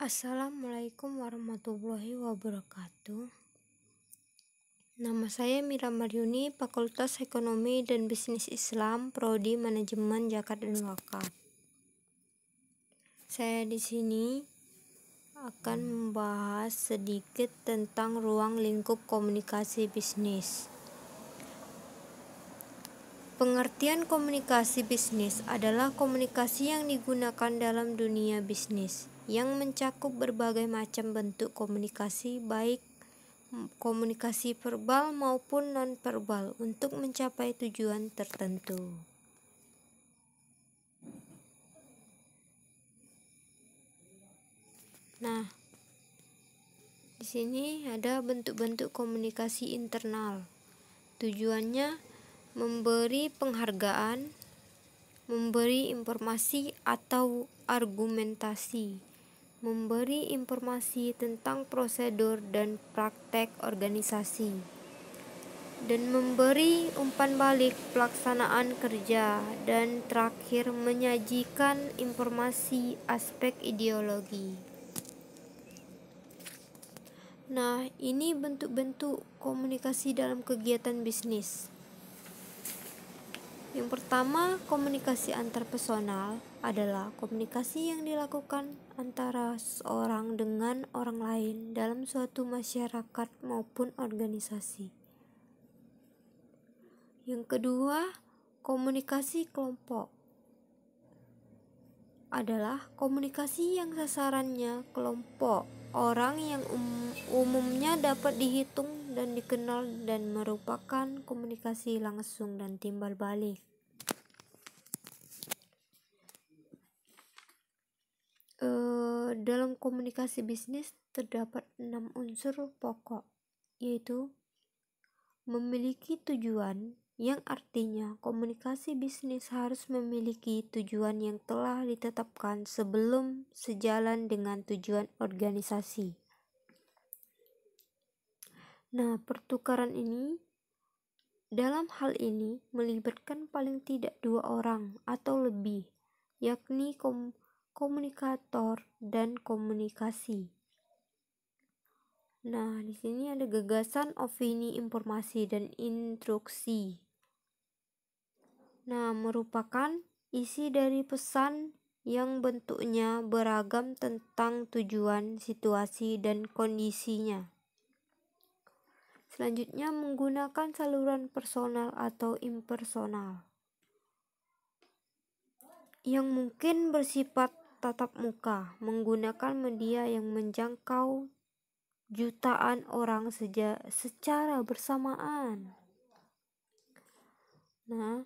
Assalamualaikum warahmatullahi wabarakatuh. Nama saya Mira Maryuni, Fakultas Ekonomi dan Bisnis Islam, Prodi Manajemen Zakat dan Wakaf. Saya di sini akan membahas sedikit tentang ruang lingkup komunikasi bisnis. Pengertian komunikasi bisnis adalah komunikasi yang digunakan dalam dunia bisnis, yang mencakup berbagai macam bentuk komunikasi, baik komunikasi verbal maupun non-verbal, untuk mencapai tujuan tertentu. Nah, di sini ada bentuk-bentuk komunikasi internal. Tujuannya memberi penghargaan, memberi informasi atau argumentasi, memberi informasi tentang prosedur dan praktek organisasi, dan memberi umpan balik pelaksanaan kerja, dan terakhir menyajikan informasi aspek ideologi. Nah, ini bentuk-bentuk komunikasi dalam kegiatan bisnis. Yang pertama, komunikasi antarpersonal adalah komunikasi yang dilakukan antara seorang dengan orang lain dalam suatu masyarakat maupun organisasi. Yang kedua, komunikasi kelompok adalah komunikasi yang sasarannya kelompok orang yang umumnya dapat dihitung dan dikenal dan merupakan komunikasi langsung dan timbal balik. Dalam komunikasi bisnis terdapat 6 unsur pokok, yaitu memiliki tujuan, yang artinya komunikasi bisnis harus memiliki tujuan yang telah ditetapkan sebelum sejalan dengan tujuan organisasi. Nah, pertukaran ini dalam hal ini melibatkan paling tidak 2 orang atau lebih, yakni komunikator dan komunikasi. Nah, di sini ada gagasan, opini, informasi, dan instruksi. Nah, merupakan isi dari pesan yang bentuknya beragam tentang tujuan, situasi, dan kondisinya. Selanjutnya, menggunakan saluran personal atau impersonal, yang mungkin bersifat tatap muka, menggunakan media yang menjangkau jutaan orang secara bersamaan. Nah,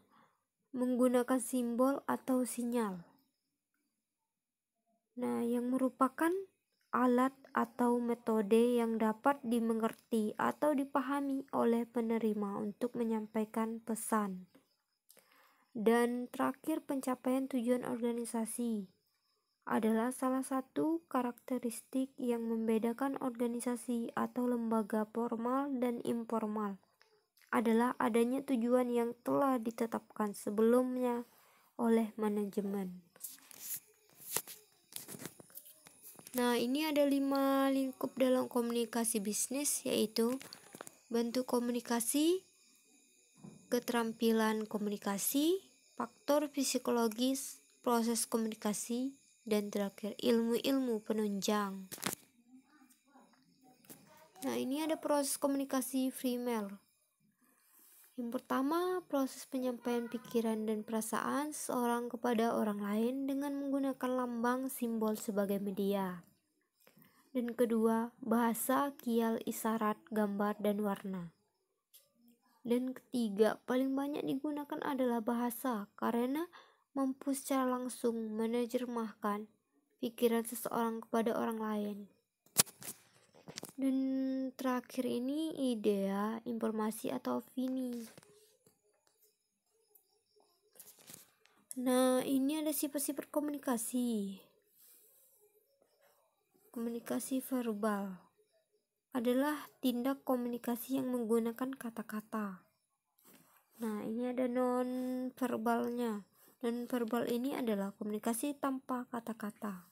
menggunakan simbol atau sinyal. Nah, yang merupakan alat atau metode yang dapat dimengerti atau dipahami oleh penerima untuk menyampaikan pesan. Dan terakhir, pencapaian tujuan organisasi adalah salah satu karakteristik yang membedakan organisasi atau lembaga formal dan informal, adalah adanya tujuan yang telah ditetapkan sebelumnya oleh manajemen. Nah, ini ada 5 lingkup dalam komunikasi bisnis, yaitu bentuk komunikasi, keterampilan komunikasi, faktor psikologis, proses komunikasi, dan terakhir ilmu-ilmu penunjang. Nah, ini ada proses komunikasi primer. Yang pertama, proses penyampaian pikiran dan perasaan seorang kepada orang lain dengan menggunakan lambang simbol sebagai media. Dan kedua, bahasa, kial, isyarat, gambar, dan warna. Dan ketiga, paling banyak digunakan adalah bahasa, karena mampu secara langsung menerjemahkan pikiran seseorang kepada orang lain. Dan terakhir ini idea, informasi, atau opini. Nah, ini ada sifat-sifat komunikasi. Komunikasi verbal adalah tindak komunikasi yang menggunakan kata-kata. Nah, ini ada non-verbalnya. Non-verbal ini adalah komunikasi tanpa kata-kata.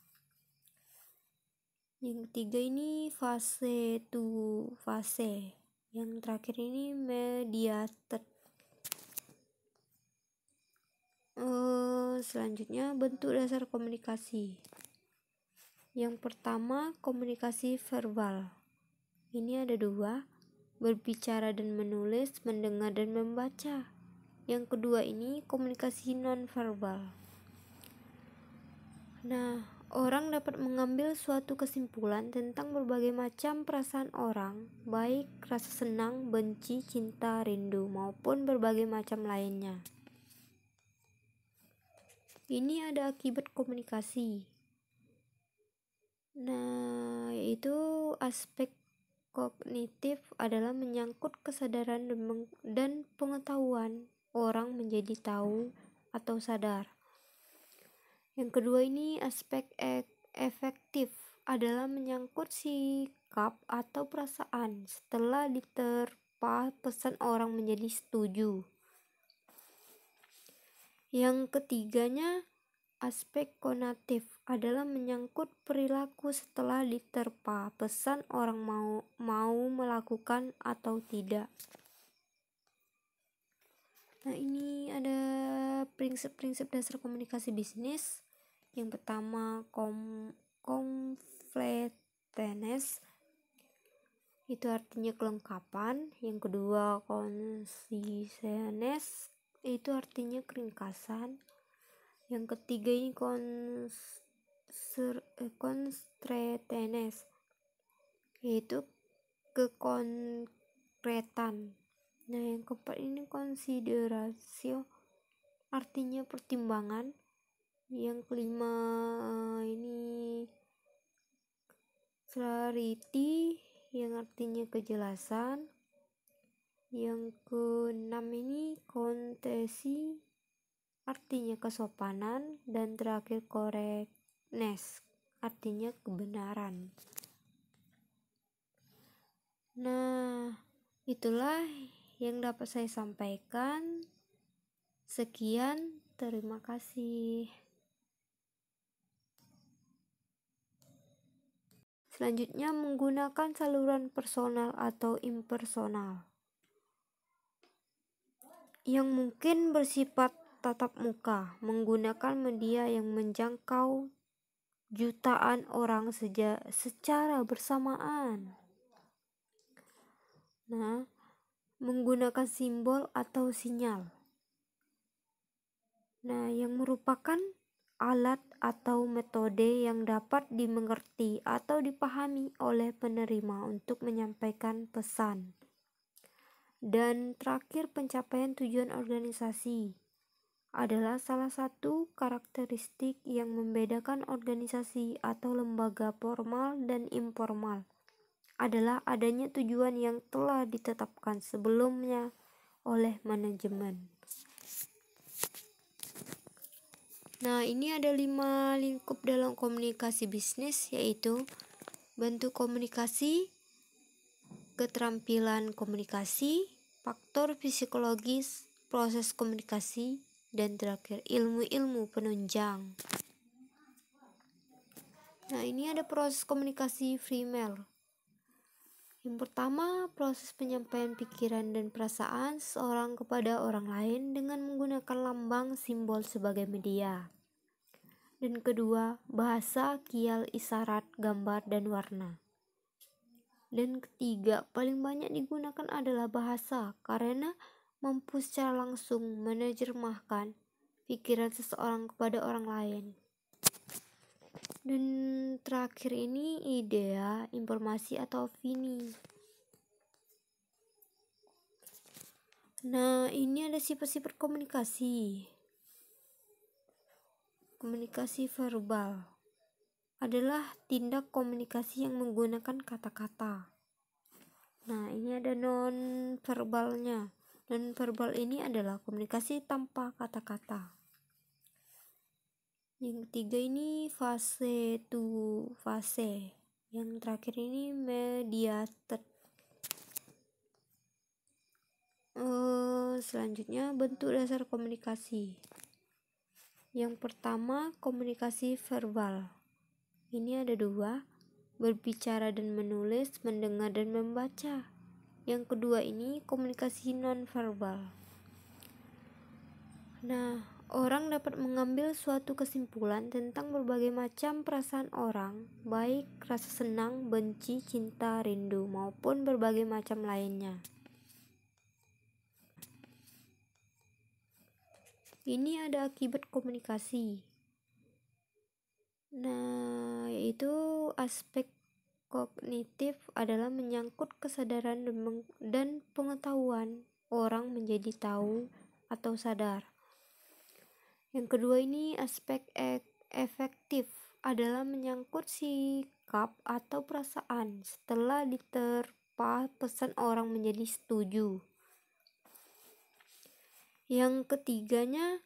Yang ketiga ini fase to fase. Yang terakhir ini mediated. Selanjutnya bentuk dasar komunikasi. Yang pertama komunikasi verbal. Ini ada dua, berbicara dan menulis, mendengar dan membaca. Yang kedua ini komunikasi non-verbal. Nah, orang dapat mengambil suatu kesimpulan tentang berbagai macam perasaan orang, baik rasa senang, benci, cinta, rindu, maupun berbagai macam lainnya. Ini ada akibat komunikasi. Nah, yaitu aspek kognitif adalah menyangkut kesadaran dan pengetahuan orang menjadi tahu atau sadar. Yang kedua ini aspek efektif adalah menyangkut sikap atau perasaan setelah diterpa pesan orang menjadi setuju. Yang ketiganya aspek konatif adalah menyangkut perilaku setelah diterpa pesan orang mau melakukan atau tidak. Nah, ini ada prinsip-prinsip dasar komunikasi bisnis. Yang pertama completeness, itu artinya kelengkapan. Yang kedua conciseness, itu artinya keringkasan. Yang ketiga ini constraightness, yaitu kekonkretan. Nah, yang keempat ini consideratio, artinya pertimbangan. Yang kelima ini clarity, yang artinya kejelasan. Yang keenam ini courtesy, artinya kesopanan. Dan terakhir correctness, artinya kebenaran. Nah, itulah yang dapat saya sampaikan. Sekian, terima kasih. Selanjutnya menggunakan saluran personal atau impersonal yang mungkin bersifat tatap muka, menggunakan media yang menjangkau jutaan orang secara bersamaan. Nah, menggunakan simbol atau sinyal. Nah, yang merupakan alat atau metode yang dapat dimengerti atau dipahami oleh penerima untuk menyampaikan pesan. Dan terakhir, pencapaian tujuan organisasi adalah salah satu karakteristik yang membedakan organisasi atau lembaga formal dan informal, adalah adanya tujuan yang telah ditetapkan sebelumnya oleh manajemen. Nah, ini ada 5 lingkup dalam komunikasi bisnis, yaitu bentuk komunikasi, keterampilan komunikasi, faktor psikologis, proses komunikasi, dan terakhir ilmu-ilmu penunjang. Nah, ini ada proses komunikasi Freimel. Yang pertama, proses penyampaian pikiran dan perasaan seorang kepada orang lain dengan menggunakan lambang simbol sebagai media. Dan kedua, bahasa, kial, isyarat, gambar, dan warna. Dan ketiga, paling banyak digunakan adalah bahasa karena mampu secara langsung menerjemahkan pikiran seseorang kepada orang lain. Dan terakhir ini idea, informasi atau opini. Nah, ini ada sifat-sifat komunikasi. Komunikasi verbal adalah tindak komunikasi yang menggunakan kata-kata. Nah, ini ada non-verbalnya. Non-verbal ini adalah komunikasi tanpa kata-kata. Yang ketiga ini fase to fase. Yang terakhir ini mediated. Selanjutnya bentuk dasar komunikasi. Yang pertama komunikasi verbal. Ini ada dua, berbicara dan menulis, mendengar dan membaca. Yang kedua ini komunikasi nonverbal. Nah, orang dapat mengambil suatu kesimpulan tentang berbagai macam perasaan orang, baik rasa senang, benci, cinta, rindu, maupun berbagai macam lainnya. Ini ada akibat komunikasi. Nah, yaitu aspek kognitif adalah menyangkut kesadaran dan pengetahuan orang menjadi tahu atau sadar. Yang kedua ini aspek efektif adalah menyangkut sikap atau perasaan setelah diterpa pesan orang menjadi setuju. Yang ketiganya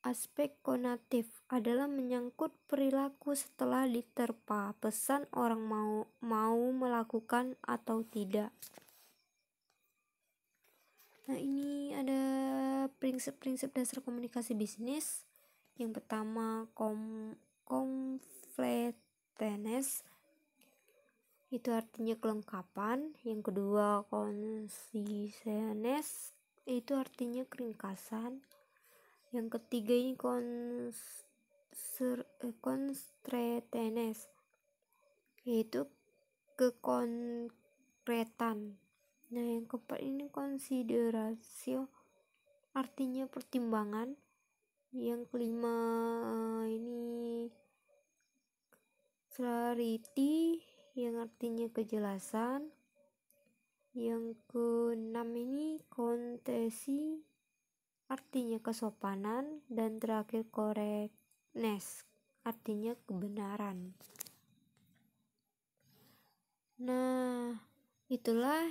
aspek konatif adalah menyangkut perilaku setelah diterpa pesan orang mau melakukan atau tidak. Nah, ini ada prinsip-prinsip dasar komunikasi bisnis. Yang pertama completeness, itu artinya kelengkapan. Yang kedua conciseness, itu artinya keringkasan. Yang ketiga ini constraightness, yaitu kekonkretan. Nah, yang keempat ini consideratio, artinya pertimbangan. Yang kelima ini clarity, yang artinya kejelasan. Yang keenam ini courtesy, artinya kesopanan. Dan terakhir correctness, artinya kebenaran. Nah, itulah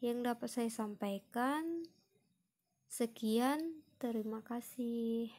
yang dapat saya sampaikan. Sekian, terima kasih.